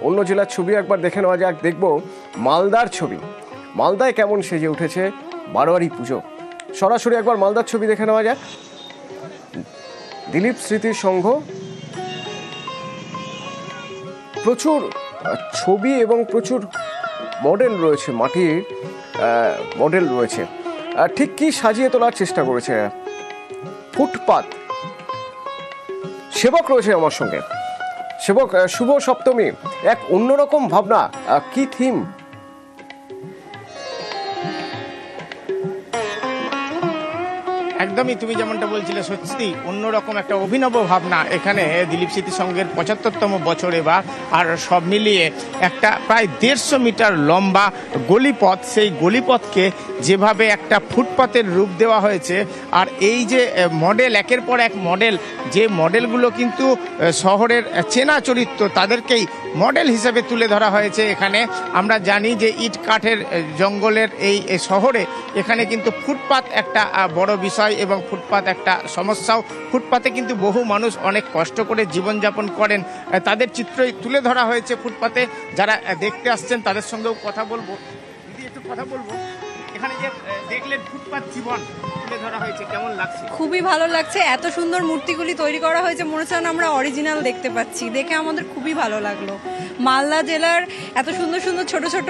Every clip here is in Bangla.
অন্য জেলার ছবি একবার দেখে নেওয়া যাক। দেখবো মালদার ছবি, মালদায় কেমন সেজে উঠেছে বারোয়ারি পুজো। সরাসরি একবার মালদার ছবি দেখে নেওয়া যাক। দিলীপ স্মৃতি সংঘ, প্রচুর ছবি এবং প্রচুর মডেল রয়েছে, মাটির মডেল রয়েছে। ঠিক কি সাজিয়ে তোলার চেষ্টা করেছে, ফুটপাত। সেবক রয়েছে আমার সঙ্গে। সেবক, শুভ সপ্তমী, এক অন্যরকম ভাবনা, কি থিম? একদমই তুমি যেমনটা বলছিলে, সত্যি অন্যরকম একটা অভিনব ভাবনা এখানে দিলীপ স্মৃতি সংঘের 75তম বছর এবার। আর সব মিলিয়ে একটা প্রায় 150 মিটার লম্বা গলিপথ, সেই গলিপথকে যেভাবে একটা ফুটপাতের রূপ দেওয়া হয়েছে। আর এই যে মডেল, একের পর এক মডেল, যে মডেলগুলো কিন্তু শহরের চেনা চরিত্র, তাদেরকেই মডেল হিসেবে তুলে ধরা হয়েছে এখানে। আমরা জানি যে ইট কাঠের জঙ্গলের এই শহরে এখানে কিন্তু ফুটপাত একটা বড় বিষয় এবং ফুটপাত একটা সমস্যাও। ফুটপাতে কিন্তু বহু মানুষ অনেক কষ্ট করে জীবনযাপন করেন, তাদের চিত্রই তুলে ধরা হয়েছে ফুটপাতে। যারা দেখতে আসছেন তাদের সঙ্গেও কথা বলবো। দিদি, একটু কথা বলবো, এখানে যে দেখলেন ফুটপাত জীবন তুলে ধরা হয়েছে, কেমন লাগছে? খুবই ভালো লাগছে। এত সুন্দর মূর্তিগুলি তৈরি করা হয়েছে, মনে হচ্ছে আমরা অরিজিনাল দেখতে পাচ্ছি। দেখে আমাদের খুবই ভালো লাগলো। মালদা জেলার এত সুন্দর সুন্দর ছোট ছোট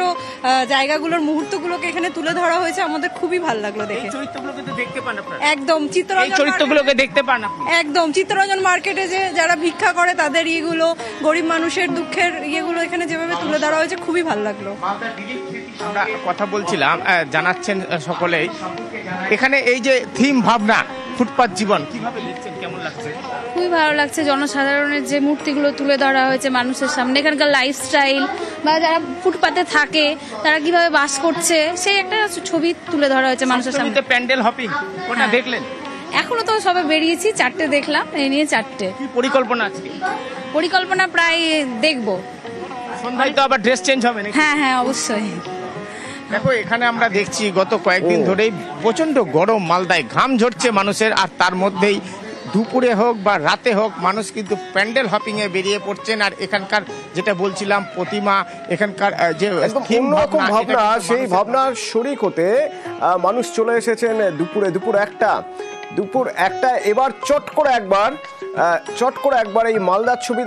জায়গাগুলোর মুহূর্তগুলোকে এখানে তুলে ধরা হয়েছে, আমাদের খুবই ভালো লাগলো দেখে। চরিত্রগুলোকে তো দেখতে পান আপনারা? একদম চিত্তরঞ্জন, চরিত্রগুলোকে দেখতে পান আপনি? একদম চিত্তরঞ্জন মার্কেটে যে যারা ভিক্ষা করে তাদের ইয়েগুলো, গরিব মানুষের দুঃখের ইয়েগুলো এখানে যেভাবে তুলে ধরা হয়েছে, খুবই ভালো লাগলো। আমরা কথা বলছিলাম, জানাচ্ছেন সকলেই এখানে এই যে থিম ভাবনা ফুটপাত জীবন, কিভাবে দেখছেন, কেমন লাগছে? খুবই ভালো লাগছে। জনসাধারণের যে মূর্তিগুলো তুলে ধরা হয়েছে মানুষের সামনে, এখানকার লাইফস্টাইল বা যারা ফুটপাতে থাকে তারা কিভাবে বাস করছে, সেই একটা ছবি তুলে ধরা হয়েছে মানুষের সামনে। প্যান্ডেল হপিং ওটা দেখলেন? এখনো তো সবে বেরিয়েছি, 4টে দেখলাম, এই নিয়ে 4টে। কি পরিকল্পনা আছে? পরিকল্পনা প্রায় দেখবো। সন্ধ্যায় তো আবার ড্রেস চেঞ্জ হবে নাকি? হ্যাঁ হ্যাঁ, অবশ্যই। দেখো, এখানে আমরা দেখছি গত কয়েকদিন ধরেই প্রচন্ড গরম মালদায়, ঘাম ঝরছে মানুষের। আর তার মধ্যেই দুপুরে হোক বা রাতে হোক মানুষ কিন্তু প্যান্ডেল হপিং এ বেরিয়ে পড়ছেন। আর এখানকার যেটা বলছিলাম প্রতিমা, এখানকার যে অন্যরকম ভাবনা, সেই ভাবনার শরিক হতে মানুষ চলে এসেছেন দুপুর একটা। এবার চট করে একবার এই মালদার ছবি